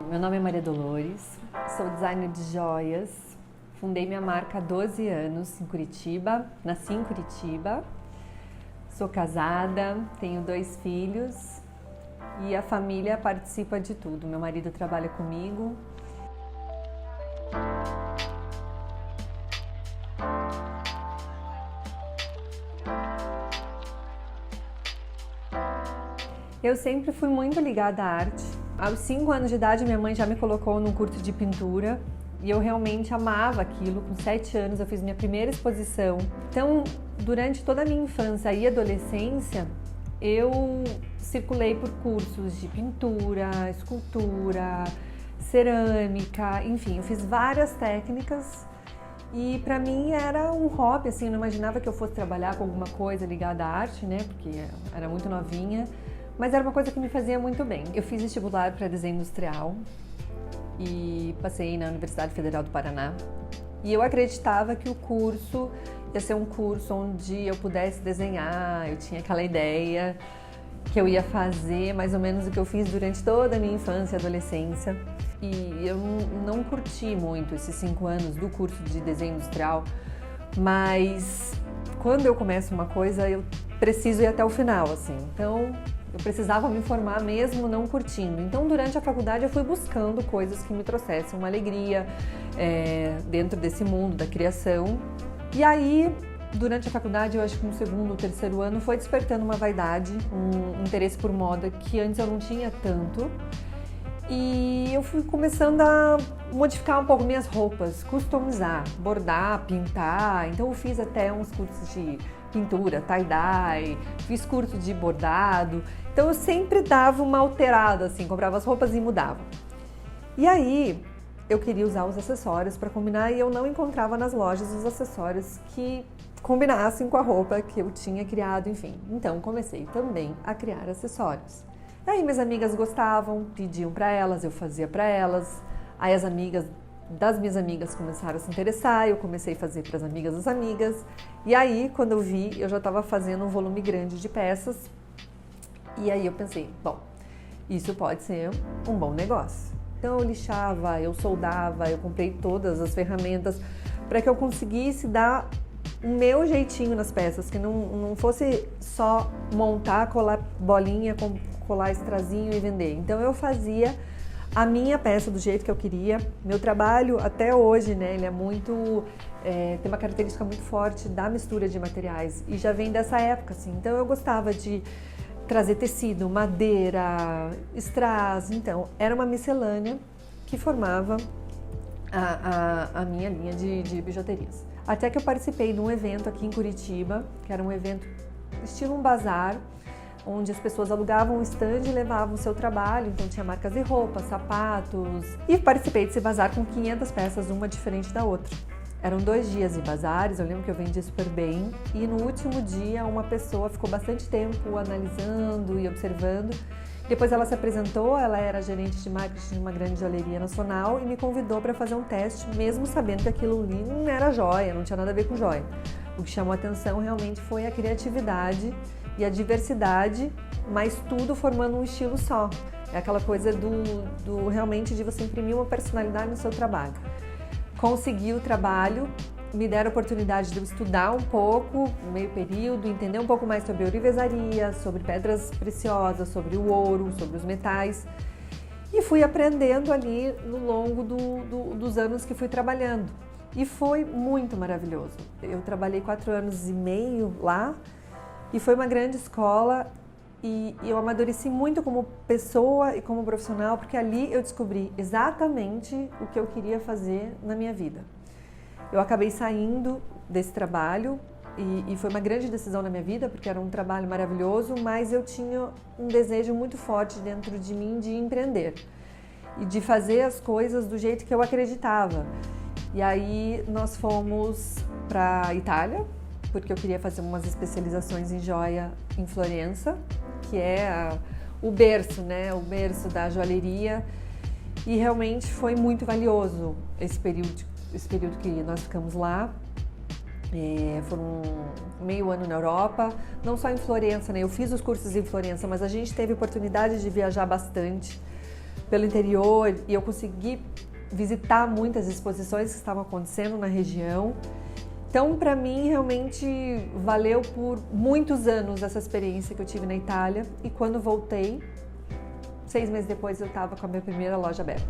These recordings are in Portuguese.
Meu nome é Maria Dolores, sou designer de joias, fundei minha marca há 12 anos em Curitiba, nasci em Curitiba, sou casada, tenho 2 filhos e a família participa de tudo. Meu marido trabalha comigo. Eu sempre fui muito ligada à arte. Aos 5 anos de idade, minha mãe já me colocou num curso de pintura e eu realmente amava aquilo. Com 7 anos, eu fiz minha primeira exposição. Então, durante toda a minha infância e adolescência, eu circulei por cursos de pintura, escultura, cerâmica, enfim, eu fiz várias técnicas. E pra mim era um hobby, assim, eu não imaginava que eu fosse trabalhar com alguma coisa ligada à arte, né? Porque era muito novinha. Mas era uma coisa que me fazia muito bem. Eu fiz vestibular para desenho industrial e passei na Universidade Federal do Paraná. E eu acreditava que o curso ia ser um curso onde eu pudesse desenhar, eu tinha aquela ideia que eu ia fazer mais ou menos o que eu fiz durante toda a minha infância e adolescência. E eu não curti muito esses 5 anos do curso de desenho industrial, mas quando eu começo uma coisa, eu preciso ir até o final, assim. Então, eu precisava me formar mesmo não curtindo. Então, durante a faculdade, eu fui buscando coisas que me trouxessem uma alegria dentro desse mundo da criação. E aí, durante a faculdade, eu acho que no segundo ou terceiro ano, foi despertando uma vaidade, um interesse por moda que antes eu não tinha tanto. E eu fui começando a modificar um pouco minhas roupas, customizar, bordar, pintar. Então, eu fiz até uns cursos de pintura, tie-dye, fiz curso de bordado. Então eu sempre dava uma alterada, assim, comprava as roupas e mudava. E aí eu queria usar os acessórios para combinar e eu não encontrava nas lojas os acessórios que combinassem com a roupa que eu tinha criado, enfim. Então comecei também a criar acessórios. Aí minhas amigas gostavam, pediam para elas, eu fazia para elas. Aí as amigas das minhas amigas começaram a se interessar, eu comecei a fazer para as amigas das amigas. E aí, quando eu vi, eu já estava fazendo um volume grande de peças. E aí eu pensei, bom, isso pode ser um bom negócio. Então eu lixava, eu soldava, eu comprei todas as ferramentas para que eu conseguisse dar o meu jeitinho nas peças, que não fosse só montar, colar bolinha, colar strazinho e vender. Então eu fazia a minha peça do jeito que eu queria. Meu trabalho até hoje, né, ele é muito, tem uma característica muito forte da mistura de materiais e já vem dessa época, assim. Então eu gostava de trazer tecido, madeira, strass, então era uma miscelânea que formava a minha linha de bijuterias. Até que eu participei de um evento aqui em Curitiba, que era um evento estilo um bazar, onde as pessoas alugavam um stand e levavam o seu trabalho, então tinha marcas de roupa, sapatos. E participei desse bazar com 500 peças, uma diferente da outra. Eram 2 dias de bazares, eu lembro que eu vendi super bem. E no último dia, uma pessoa ficou bastante tempo analisando e observando. Depois ela se apresentou, ela era gerente de marketing de uma grande joalheria nacional e me convidou para fazer um teste, mesmo sabendo que aquilo ali não era joia, não tinha nada a ver com joia. O que chamou a atenção realmente foi a criatividade e a diversidade, mas tudo formando um estilo só. É aquela coisa do realmente de você imprimir uma personalidade no seu trabalho. Consegui o trabalho, me deram a oportunidade de eu estudar um pouco, meio período, entender um pouco mais sobre ourivesaria, sobre pedras preciosas, sobre o ouro, sobre os metais. E fui aprendendo ali no longo dos anos que fui trabalhando. E foi muito maravilhoso. Eu trabalhei 4 anos e meio lá, e foi uma grande escola e eu amadureci muito como pessoa e como profissional, porque ali eu descobri exatamente o que eu queria fazer na minha vida. Eu acabei saindo desse trabalho e foi uma grande decisão na minha vida, porque era um trabalho maravilhoso, mas eu tinha um desejo muito forte dentro de mim de empreender e de fazer as coisas do jeito que eu acreditava. E aí nós fomos para a Itália, porque eu queria fazer umas especializações em joia em Florença, que é o berço, né? O berço da joalheria. E realmente foi muito valioso esse período que nós ficamos lá. Foram meio ano na Europa, não só em Florença, né? Eu fiz os cursos em Florença, mas a gente teve oportunidade de viajar bastante pelo interior e eu consegui visitar muitas exposições que estavam acontecendo na região. Então, para mim, realmente valeu por muitos anos essa experiência que eu tive na Itália. E quando voltei, 6 meses depois, eu estava com a minha primeira loja aberta.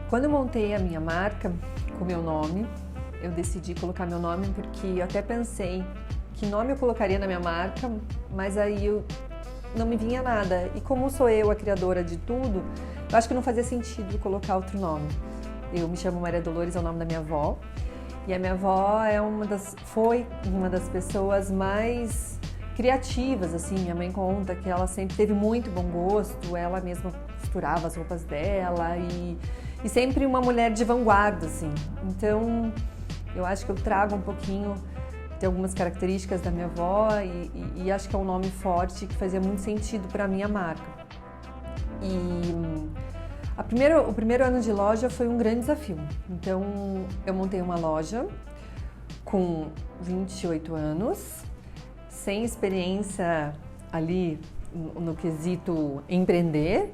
Quando eu montei a minha marca com meu nome, eu decidi colocar meu nome porque eu até pensei que nome eu colocaria na minha marca, mas aí não me vinha nada. E como sou eu a criadora de tudo, eu acho que não fazia sentido colocar outro nome. Eu me chamo Maria Dolores, é o nome da minha avó. E a minha avó foi uma das pessoas mais criativas, assim. Minha mãe conta que ela sempre teve muito bom gosto, ela mesma costurava as roupas dela e sempre uma mulher de vanguarda, assim. Então, eu acho que eu trago um pouquinho de algumas características da minha avó e acho que é um nome forte que fazia muito sentido para a minha marca. E o primeiro ano de loja foi um grande desafio. Então, eu montei uma loja com 28 anos, sem experiência ali no quesito empreender.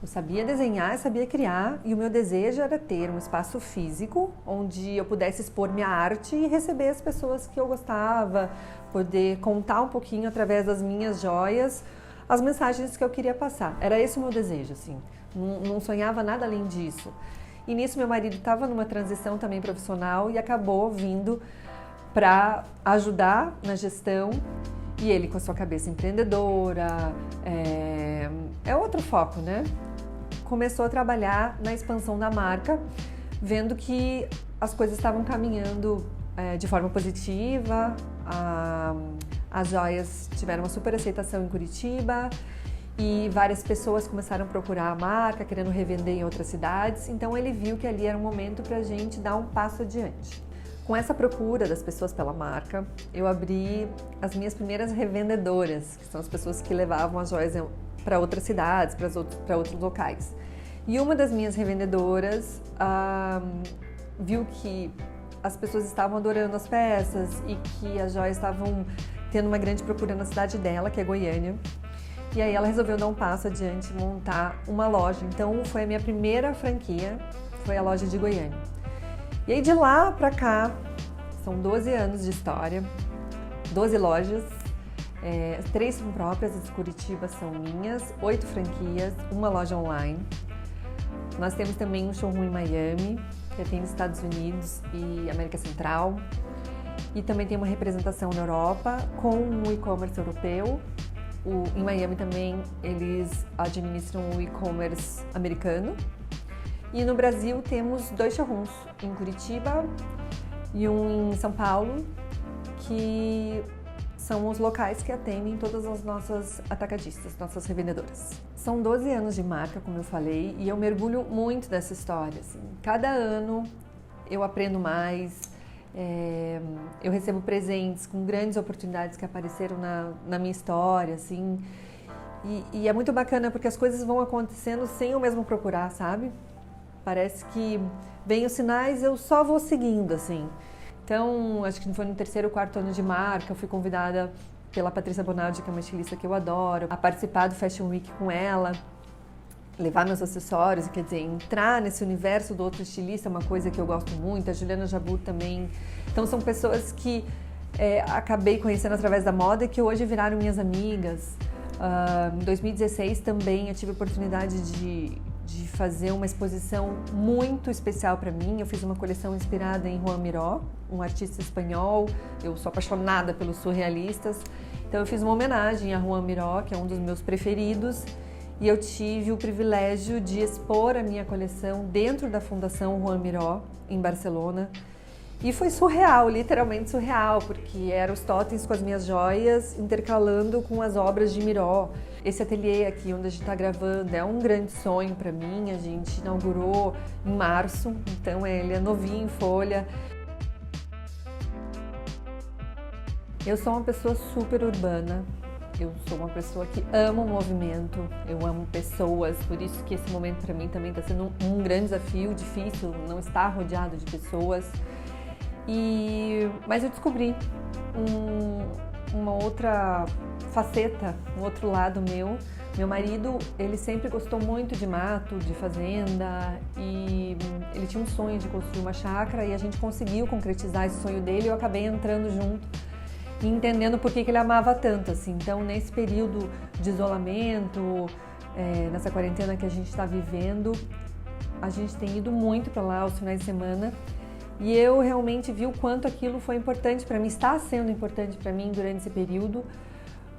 Eu sabia desenhar, sabia criar e o meu desejo era ter um espaço físico onde eu pudesse expor minha arte e receber as pessoas que eu gostava, poder contar um pouquinho através das minhas joias as mensagens que eu queria passar. Era esse o meu desejo, assim. Não sonhava nada além disso. E nisso meu marido estava numa transição também profissional e acabou vindo para ajudar na gestão. E ele com a sua cabeça empreendedora, é outro foco, né? Começou a trabalhar na expansão da marca, vendo que as coisas estavam caminhando de forma positiva, as joias tiveram uma super aceitação em Curitiba e várias pessoas começaram a procurar a marca, querendo revender em outras cidades, então ele viu que ali era um momento para a gente dar um passo adiante. Com essa procura das pessoas pela marca, eu abri as minhas primeiras revendedoras, que são as pessoas que levavam as joias para outras cidades, para outros locais. E uma das minhas revendedoras viu que as pessoas estavam adorando as peças e que as joias estavam tendo uma grande procura na cidade dela, que é Goiânia. E aí ela resolveu dar um passo adiante e montar uma loja. Então foi a minha primeira franquia, foi a loja de Goiânia. E aí de lá pra cá, são 12 anos de história, 12 lojas, 3 são próprias, as de Curitiba são minhas, 8 franquias, uma loja online. Nós temos também um showroom em Miami, que atende Estados Unidos e América Central. E também tem uma representação na Europa com um e-commerce europeu. Em Miami também eles administram o e-commerce americano. E no Brasil temos 2 showrooms, em Curitiba e um em São Paulo, que são os locais que atendem todas as nossas atacadistas, nossas revendedoras. São 12 anos de marca, como eu falei, e eu mergulho muito nessa história. Assim. Cada ano eu aprendo mais, eu recebo presentes com grandes oportunidades que apareceram na minha história, assim. E é muito bacana porque as coisas vão acontecendo sem eu mesmo procurar, sabe? Parece que vem os sinais, eu só vou seguindo, assim. Então, acho que foi no 3º ou 4º ano de marca, eu fui convidada pela Patrícia Bonaldi, que é uma estilista que eu adoro, a participar do Fashion Week com ela, levar meus acessórios, quer dizer, entrar nesse universo do outro estilista é uma coisa que eu gosto muito, a Juliana Jabu também. Então, são pessoas que acabei conhecendo através da moda e que hoje viraram minhas amigas. Em 2016 também eu tive a oportunidade de fazer uma exposição muito especial para mim. Eu fiz uma coleção inspirada em Juan Miró, um artista espanhol. Eu sou apaixonada pelos surrealistas. Então eu fiz uma homenagem a Juan Miró, que é um dos meus preferidos. E eu tive o privilégio de expor a minha coleção dentro da Fundação Juan Miró, em Barcelona. E foi surreal, literalmente surreal, porque eram os totens com as minhas joias intercalando com as obras de Miró. Esse ateliê aqui onde a gente está gravando é um grande sonho para mim, a gente inaugurou em março, então ele é novinho em folha. Eu sou uma pessoa super urbana, eu sou uma pessoa que ama o movimento, eu amo pessoas, por isso que esse momento para mim também está sendo um grande desafio, difícil não estar rodeado de pessoas. Mas eu descobri uma outra faceta, um outro lado meu. Meu marido, ele sempre gostou muito de mato, de fazenda, e ele tinha um sonho de construir uma chácara e a gente conseguiu concretizar esse sonho dele e eu acabei entrando junto e entendendo por que ele amava tanto, assim. Então, nesse período de isolamento, nessa quarentena que a gente está vivendo, a gente tem ido muito para lá aos finais de semana e eu realmente vi o quanto aquilo foi importante para mim, está sendo importante para mim durante esse período,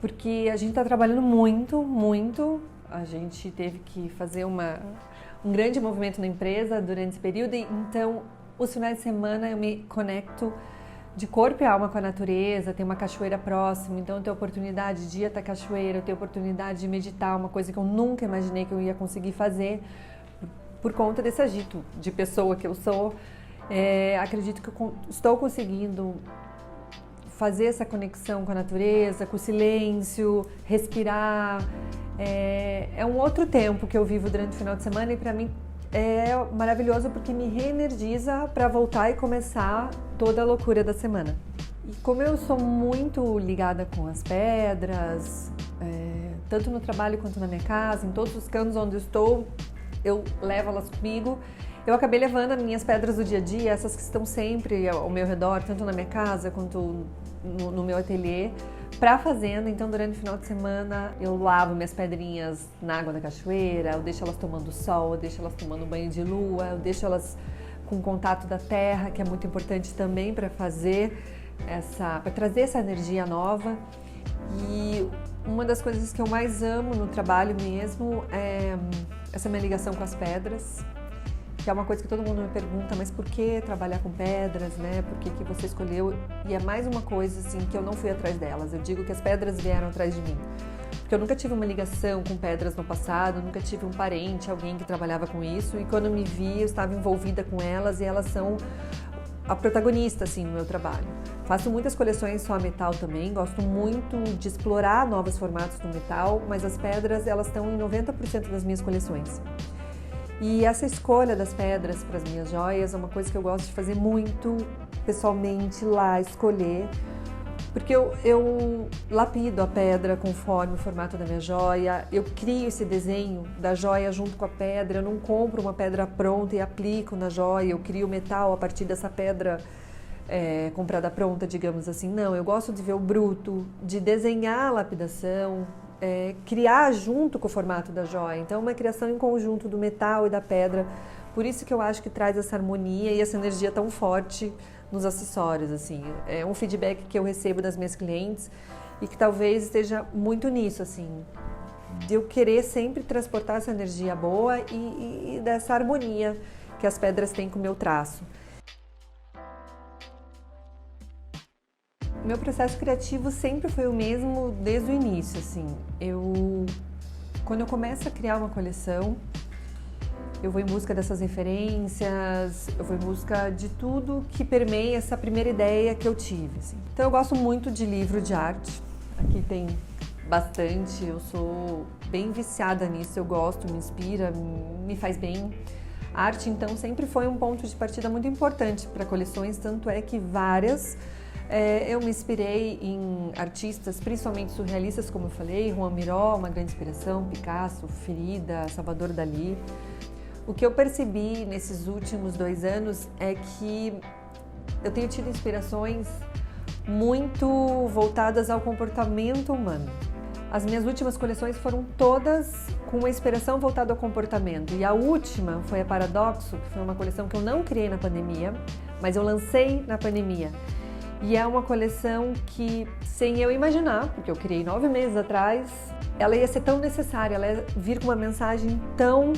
porque a gente está trabalhando muito, muito. A gente teve que fazer um grande movimento na empresa durante esse período, e então os finais de semana eu me conecto de corpo e alma com a natureza, tem uma cachoeira próxima, então eu tenho oportunidade de ir até a cachoeira, eu tenho oportunidade de meditar, uma coisa que eu nunca imaginei que eu ia conseguir fazer por conta desse agito de pessoa que eu sou. Acredito que eu estou conseguindo fazer essa conexão com a natureza, com o silêncio, respirar. É um outro tempo que eu vivo durante o final de semana e para mim é maravilhoso porque me reenergiza para voltar e começar toda a loucura da semana. E como eu sou muito ligada com as pedras, tanto no trabalho quanto na minha casa, em todos os cantos onde eu estou, eu levo elas comigo. Eu acabei levando as minhas pedras do dia a dia, essas que estão sempre ao meu redor, tanto na minha casa quanto no meu ateliê, para a fazenda. Então, durante o final de semana, eu lavo minhas pedrinhas na água da cachoeira, eu deixo elas tomando sol, eu deixo elas tomando banho de lua, eu deixo elas com contato da terra, que é muito importante também para trazer essa energia nova. E uma das coisas que eu mais amo no trabalho mesmo é essa minha ligação com as pedras, que é uma coisa que todo mundo me pergunta, mas por que trabalhar com pedras, né? Por que você escolheu? E é mais uma coisa assim que eu não fui atrás delas. Eu digo que as pedras vieram atrás de mim. Porque eu nunca tive uma ligação com pedras no passado, nunca tive um parente, alguém que trabalhava com isso. E quando eu me vi, eu estava envolvida com elas e elas são a protagonista, assim, no meu trabalho. Faço muitas coleções só a metal também, gosto muito de explorar novos formatos do metal, mas as pedras, elas estão em 90% das minhas coleções. E essa escolha das pedras para as minhas joias é uma coisa que eu gosto de fazer muito pessoalmente lá, escolher, porque eu lapido a pedra conforme o formato da minha joia, eu crio esse desenho da joia junto com a pedra, eu não compro uma pedra pronta e aplico na joia, eu crio metal a partir dessa pedra comprada pronta, digamos assim. Não, eu gosto de ver o bruto, de desenhar a lapidação, criar junto com o formato da joia. Então, uma criação em conjunto do metal e da pedra. Por isso que eu acho que traz essa harmonia e essa energia tão forte nos acessórios, assim. É um feedback que eu recebo das minhas clientes e que talvez esteja muito nisso, assim, de eu querer sempre transportar essa energia boa e dessa harmonia que as pedras têm com o meu traço. Meu processo criativo sempre foi o mesmo desde o início, assim. Quando eu começo a criar uma coleção, eu vou em busca dessas referências, eu vou em busca de tudo que permeia essa primeira ideia que eu tive, assim. Então eu gosto muito de livro de arte, aqui tem bastante, eu sou bem viciada nisso, eu gosto, me inspira, me faz bem. A arte, então, sempre foi um ponto de partida muito importante para coleções, tanto é que várias... eu me inspirei em artistas, principalmente surrealistas, como eu falei, Juan Miró, uma grande inspiração, Picasso, Frida, Salvador Dalí. O que eu percebi nesses últimos 2 anos é que eu tenho tido inspirações muito voltadas ao comportamento humano. As minhas últimas coleções foram todas com uma inspiração voltada ao comportamento. E a última foi a Paradoxo, que foi uma coleção que eu não criei na pandemia, mas eu lancei na pandemia. E é uma coleção que, sem eu imaginar, porque eu criei 9 meses atrás, ela ia ser tão necessária, ela ia vir com uma mensagem tão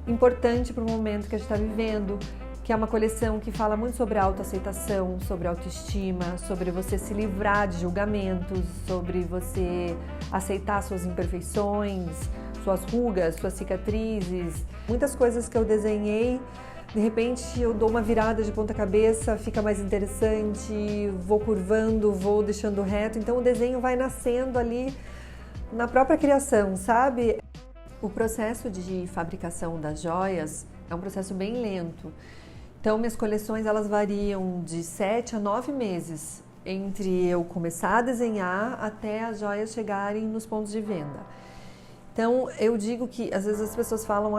importante para o momento que a gente está vivendo, que é uma coleção que fala muito sobre autoaceitação, sobre autoestima, sobre você se livrar de julgamentos, sobre você aceitar suas imperfeições, suas rugas, suas cicatrizes. Muitas coisas que eu desenhei, de repente eu dou uma virada de ponta cabeça, fica mais interessante, vou curvando, vou deixando reto. Então o desenho vai nascendo ali na própria criação, sabe? O processo de fabricação das joias é um processo bem lento. Então minhas coleções elas variam de 7 a 9 meses. entre eu começar a desenhar até as joias chegarem nos pontos de venda. Então, eu digo que às vezes as pessoas falam,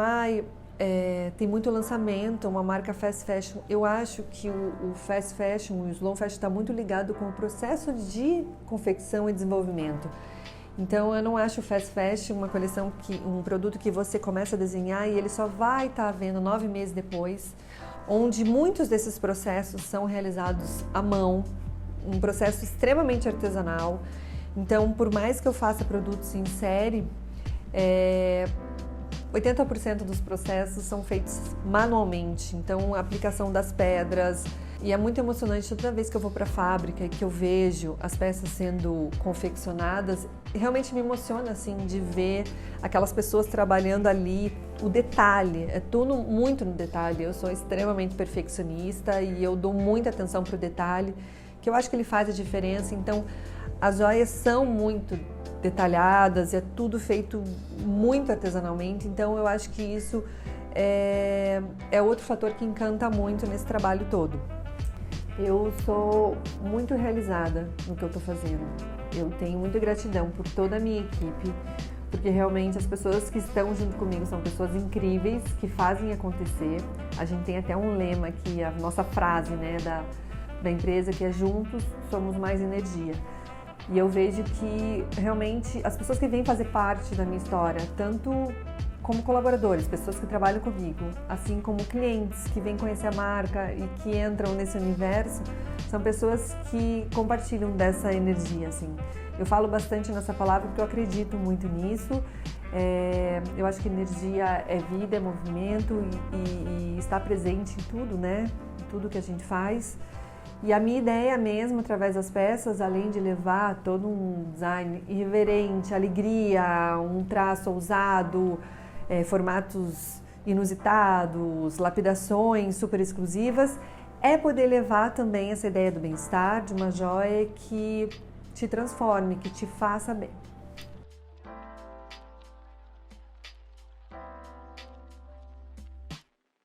tem muito lançamento, uma marca fast fashion. Eu acho que o fast fashion, o slow fashion está muito ligado com o processo de confecção e desenvolvimento. Então, eu não acho o fast fashion um produto que você começa a desenhar e ele só vai estar à venda 9 meses depois, onde muitos desses processos são realizados à mão, um processo extremamente artesanal. Então, por mais que eu faça produtos em série, 80% dos processos são feitos manualmente, então a aplicação das pedras, e é muito emocionante toda vez que eu vou para a fábrica e que eu vejo as peças sendo confeccionadas, realmente me emociona assim de ver aquelas pessoas trabalhando ali, o detalhe, é tudo muito no detalhe. Eu sou extremamente perfeccionista e eu dou muita atenção para o detalhe, que eu acho que ele faz a diferença. Então as joias são muito detalhadas, é tudo feito muito artesanalmente, então eu acho que isso é outro fator que encanta muito nesse trabalho todo. Eu sou muito realizada no que eu estou fazendo, eu tenho muita gratidão por toda a minha equipe, porque realmente as pessoas que estão junto comigo são pessoas incríveis, que fazem acontecer. A gente tem até um lema aqui, a nossa frase, né, da empresa, que é juntos somos mais energia. E eu vejo que realmente as pessoas que vêm fazer parte da minha história, tanto como colaboradores, pessoas que trabalham comigo, assim como clientes que vêm conhecer a marca e que entram nesse universo, são pessoas que compartilham dessa energia, assim. Eu falo bastante nessa palavra porque eu acredito muito nisso. Eu acho que energia é vida, é movimento e está presente em tudo, né? Em tudo que a gente faz. E a minha ideia mesmo, através das peças, além de levar todo um design irreverente, alegria, um traço ousado, formatos inusitados, lapidações super exclusivas, é poder levar também essa ideia do bem-estar, de uma joia que te transforme, que te faça bem.